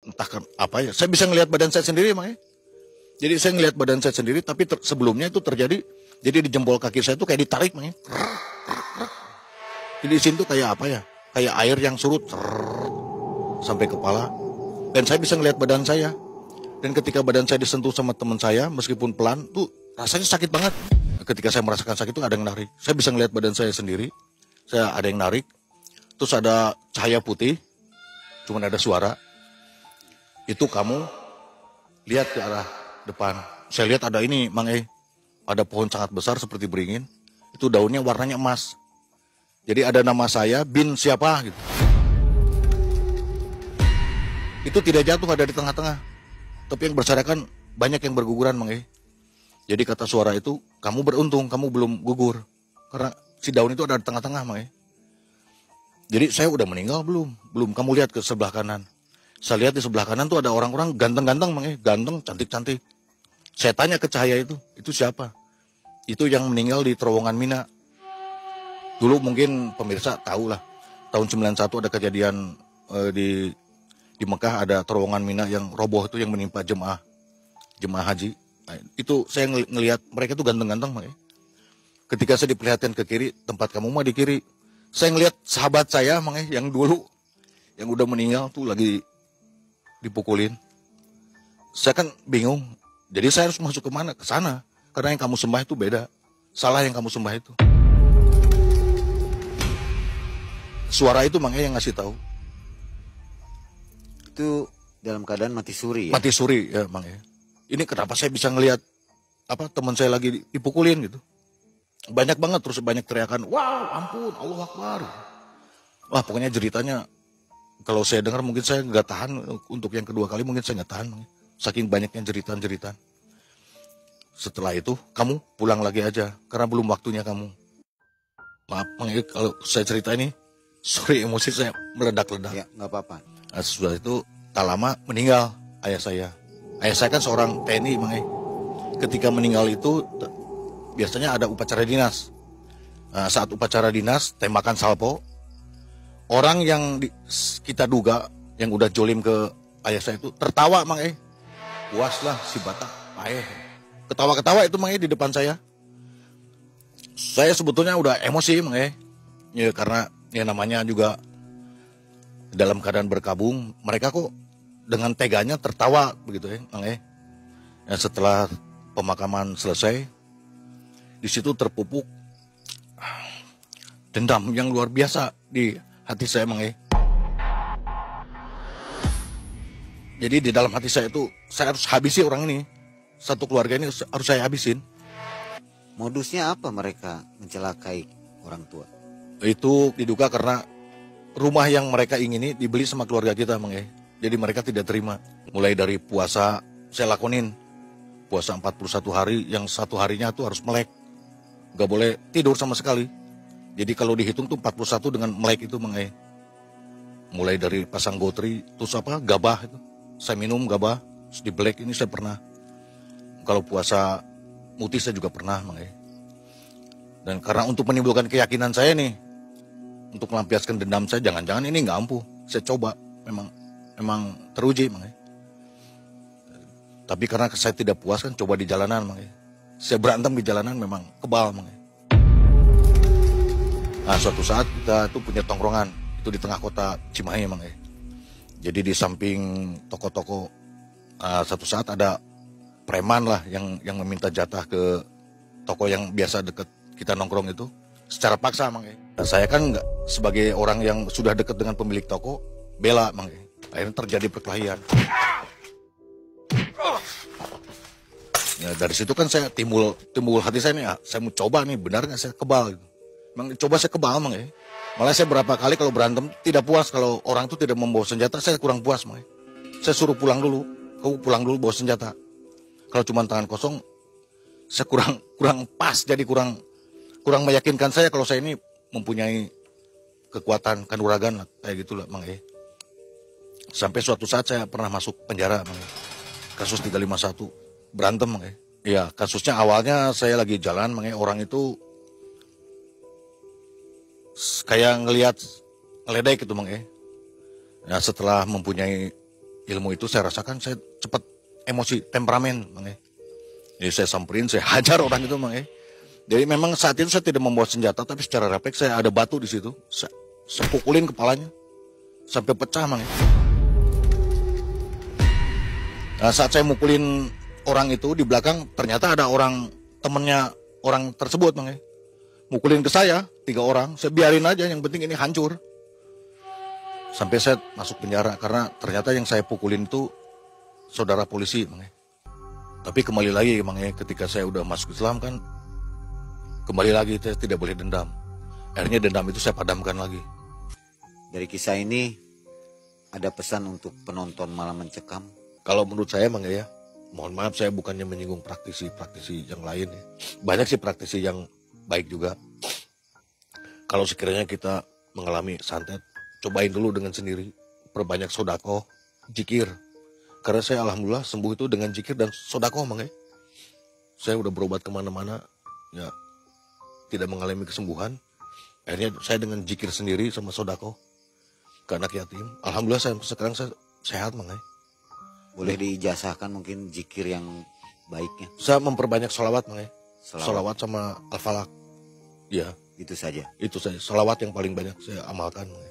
entah kan apa ya. Saya bisa ngelihat badan saya sendiri emang ya. Jadi saya ngelihat badan saya sendiri, tapi sebelumnya itu terjadi. Jadi di jempol kaki saya itu kayak ditarik emang ya. Jadi di sini tuh kayak apa ya? Kayak air yang surut sampai kepala. Dan saya bisa ngelihat badan saya. Dan ketika badan saya disentuh sama teman saya, meskipun pelan, tuh rasanya sakit banget. Ketika saya merasakan sakit itu ada yang narik. Saya bisa ngelihat badan saya sendiri. Saya ada yang narik. Terus ada cahaya putih. Cuman ada suara. Itu kamu lihat ke arah depan. Saya lihat ada ini, Mang ada pohon sangat besar seperti beringin. Itu daunnya warnanya emas. Jadi ada nama saya, bin siapa gitu. Itu tidak jatuh, ada di tengah-tengah. Tapi yang berserakan banyak yang berguguran, Mang Jadi kata suara itu, kamu beruntung, kamu belum gugur. Karena si daun itu ada di tengah-tengah, Mang Jadi saya udah meninggal belum? Belum. Kamu lihat ke sebelah kanan. Saya lihat di sebelah kanan tuh ada orang-orang ganteng-ganteng, Mang ganteng, cantik-cantik. Saya tanya ke cahaya itu siapa? Itu yang meninggal di terowongan Mina. Dulu mungkin pemirsa tahu lah, tahun 91 ada kejadian di Mekah, ada terowongan Mina yang roboh itu yang menimpa jemaah haji. Nah, itu saya ngelihat mereka tuh ganteng-ganteng, Mang Ketika saya diperlihatkan ke kiri, tempat kamu mah di kiri. Saya ngelihat sahabat saya, Mang yang dulu yang udah meninggal tuh lagi dipukulin. Saya kan bingung. Jadi saya harus masuk ke mana? Ke sana. Karena yang kamu sembah itu beda. Salah yang kamu sembah itu. Suara itu Mang yang ngasih tahu. Itu dalam keadaan mati suri ya? Mati suri ya Mang Ini kenapa saya bisa ngelihat teman saya lagi dipukulin gitu. Banyak banget, terus banyak teriakan, wow ampun, Allah Akbar. Wah pokoknya jeritanya, kalau saya dengar mungkin saya nggak tahan, untuk yang kedua kali mungkin saya nggak tahan. Saking banyaknya jeritan-jeritan. Setelah itu kamu pulang lagi aja, karena belum waktunya kamu. Maaf Mang kalau saya cerita ini, sorry emosi saya meledak-ledak. Ya nggak apa-apa. Nah, sesudah itu tak lama meninggal ayah saya. Ayah saya kan seorang TNI Mang Ketika meninggal itu biasanya ada upacara dinas. Nah, saat upacara dinas tembakan salpo, orang yang kita duga yang udah jolim ke ayah saya itu tertawa Mang puas lah si Batak ketawa-ketawa itu Mang di depan saya. Saya sebetulnya udah emosi Mang ya karena ya namanya juga dalam keadaan berkabung, mereka kok dengan teganya tertawa begitu Mang ya, setelah pemakaman selesai, di situ terpupuk dendam yang luar biasa di hati saya Mang Jadi di dalam hati saya itu, saya harus habisi orang ini. Satu keluarga ini harus saya habisin. Modusnya apa mereka mencelakai orang tua? Itu diduga karena rumah yang mereka ingini dibeli sama keluarga kita Mang Jadi mereka tidak terima. Mulai dari puasa, saya lakonin. Puasa 41 hari, yang satu harinya tuh harus melek. Gak boleh tidur sama sekali. Jadi kalau dihitung tuh 41 dengan melek itu Mang Mulai dari pasang gotri, terus gabah itu. Saya minum gabah, terus di black ini saya pernah. Kalau puasa muti saya juga pernah Mang Dan karena untuk menimbulkan keyakinan saya nih, untuk melampiaskan dendam saya, jangan-jangan ini nggak ampuh. Saya coba, memang teruji Mang Tapi karena saya tidak puas kan, coba di jalanan Mang Saya berantem di jalanan memang kebal Mang Nah suatu saat kita tuh punya tongkrongan, itu di tengah kota Cimahi Mang Jadi di samping toko-toko, satu saat ada preman lah yang meminta jatah ke toko yang biasa deket kita nongkrong itu secara paksa Mang Nah, saya kan nggak, sebagai orang yang sudah dekat dengan pemilik toko, bela Mang Akhirnya terjadi perkelahian. Ya, dari situ kan saya timbul hati saya nih, saya mau coba nih, benar nggak saya kebal gitu. Memang coba saya kebal Mang Malah saya berapa kali kalau berantem tidak puas kalau orang itu tidak membawa senjata, saya kurang puas Mang Saya suruh pulang dulu, kamu pulang dulu bawa senjata. Kalau cuma tangan kosong, saya kurang pas, jadi kurang meyakinkan saya kalau saya ini mempunyai kekuatan kanuragan lah, kayak gitulah Mang Sampai suatu saat saya pernah masuk penjara Mang Kasus 351 berantem Mang Iya, kasusnya awalnya saya lagi jalan Mang orang itu kayak ngeledek gitu Mang Nah setelah mempunyai ilmu itu saya rasakan saya cepat emosi, temperamen, Mang. Jadi saya samperin, saya hajar orang itu, Mang. Jadi memang saat itu saya tidak membawa senjata, tapi secara refleks saya ada batu di situ, saya pukulin kepalanya sampai pecah, Mang. Nah, saat saya mukulin orang itu di belakang, ternyata ada orang temennya orang tersebut, Mang. Mukulin ke saya 3 orang, saya biarin aja, yang penting ini hancur. Sampai saya masuk penjara karena ternyata yang saya pukulin itu saudara polisi, Mang. Tapi kembali lagi, Mang, ketika saya udah masuk Islam kan, kembali lagi saya tidak boleh dendam. Akhirnya dendam itu saya padamkan lagi. Dari kisah ini ada pesan untuk penonton Malam Mencekam. Kalau menurut saya, Mang, ya, mohon maaf saya bukannya menyinggung praktisi yang lain ya. Banyak sih praktisi yang baik juga. Kalau sekiranya kita mengalami santet, cobain dulu dengan sendiri. Perbanyak sodako, jikir. Karena saya alhamdulillah sembuh itu dengan jikir dan sodako, Mang. Saya udah berobat kemana-mana, ya tidak mengalami kesembuhan. Akhirnya saya dengan jikir sendiri sama sodako ke anak yatim. Alhamdulillah sekarang saya sehat, Mang. Boleh diijazahkan mungkin zikir yang baiknya. Saya memperbanyak sholawat, Mang. Selawat. Sholawat sama al-falak. Ya, Itu saja. itu saya. Sholawat yang paling banyak saya amalkan, Mang.